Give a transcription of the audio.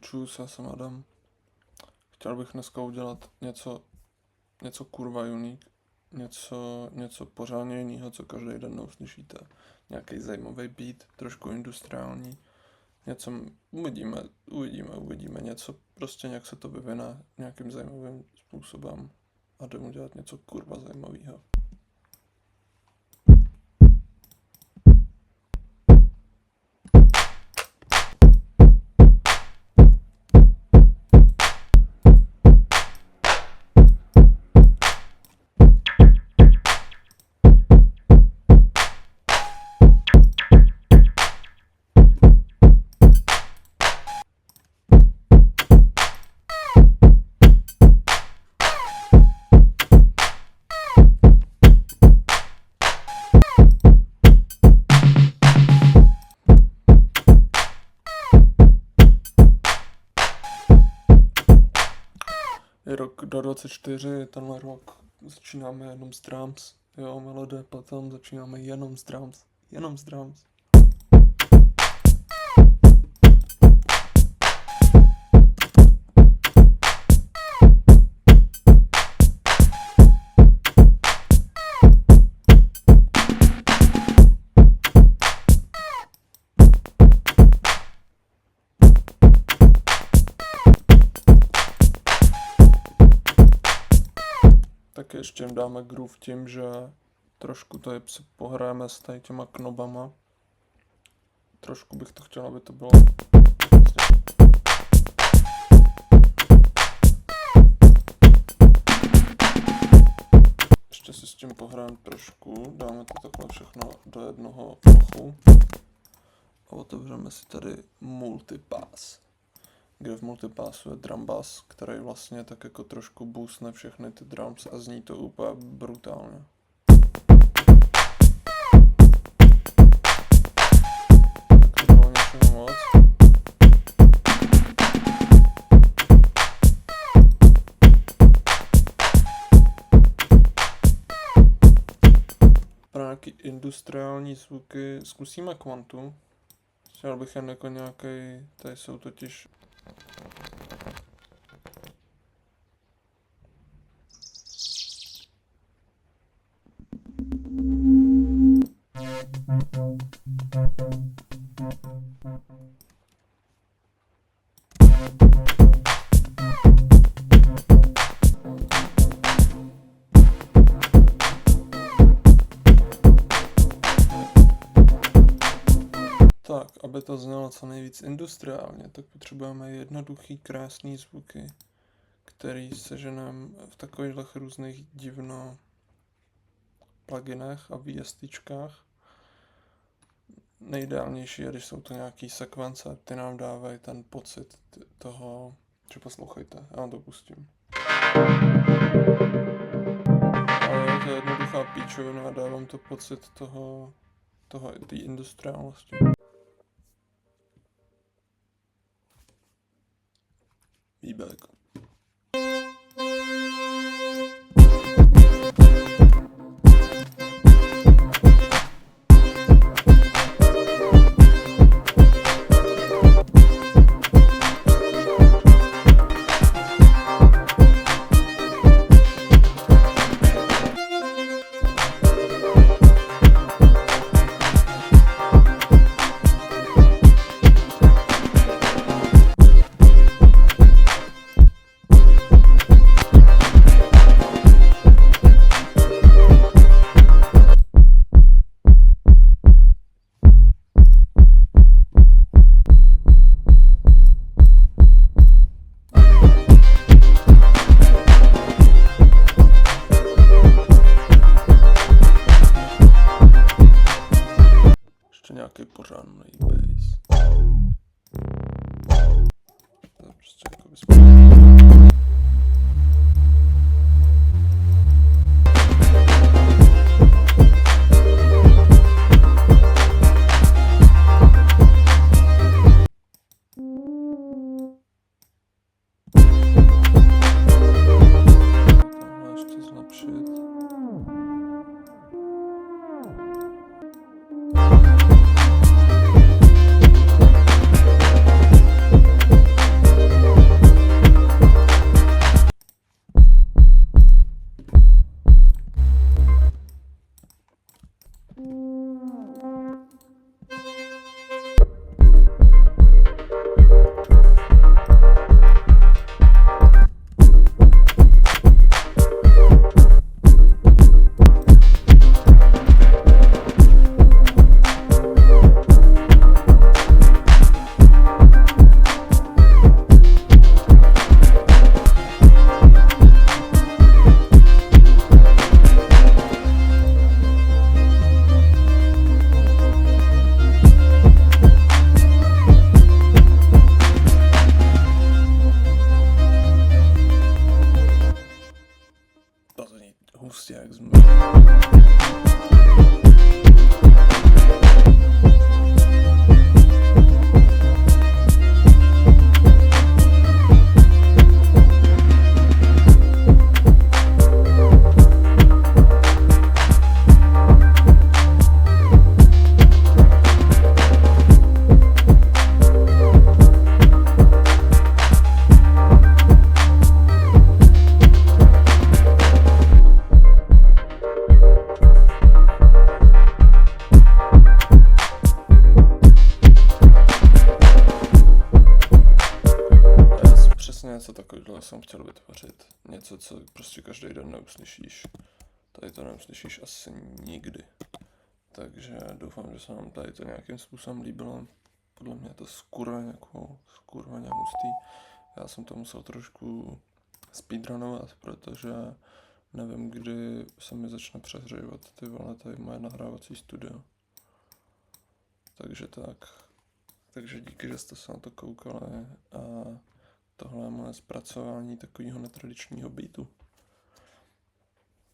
Čus, já jsem Adam. Chtěl bych dneska udělat něco kurva unik, něco pořádně jiného, co každý den neuslyšíte. Nějaký zajímavý beat, trošku industriální. Něco uvidíme, něco, prostě nějak se to vyvine nějakým zajímavým způsobem a jdem udělat něco kurva zajímavého. Je rok 2024, tenhle rok začínáme jenom s drums, jo, melodie, potom začínáme jenom s drums. Tak ještě jim dáme groove tím, že trošku tady si pohrajeme s tady těma knobama. Trošku bych to chtěl, aby to bylo... Ještě si s tím pohrajeme trošku, dáme to takhle všechno do jednoho plochu. A otevřeme si tady multipass, kde v multipassu je drum bass, který vlastně tak jako trošku boostne všechny ty drums a zní to úplně brutálně. Tak to bylo něčeho moc. Pro nějaký industriální zvuky zkusíme kvantu. Chtěl bych jen jako nějaký, tady jsou totiž... Tak, aby to znělo co nejvíc industriálně, tak potřebujeme jednoduchý, krásný zvuky, který seženeme v takových různých divno pluginech a VSTčkách. Nejideálnější je, když jsou to nějaký sekvence, ty nám dávají ten pocit toho, že poslouchejte, já vám to pustím. Ale je to jednoduchá píčovina a dávám to pocit té industriálnosti. Feedback. jak jsme. Přesně něco takového jsem chtěl vytvořit. Něco, co prostě každý den neuslyšíš. Tady to neuslyšíš asi nikdy. Takže doufám, že se vám tady to nějakým způsobem líbilo. Podle mě je to skurveně hustý. Já jsem to musel trošku speedrunovat, protože nevím, kdy se mi začne přehřívat ty vole, tady moje nahrávací studio. Takže tak. Takže díky, že jste se na to koukali a tohle je moje zpracování takového netradičního beatu.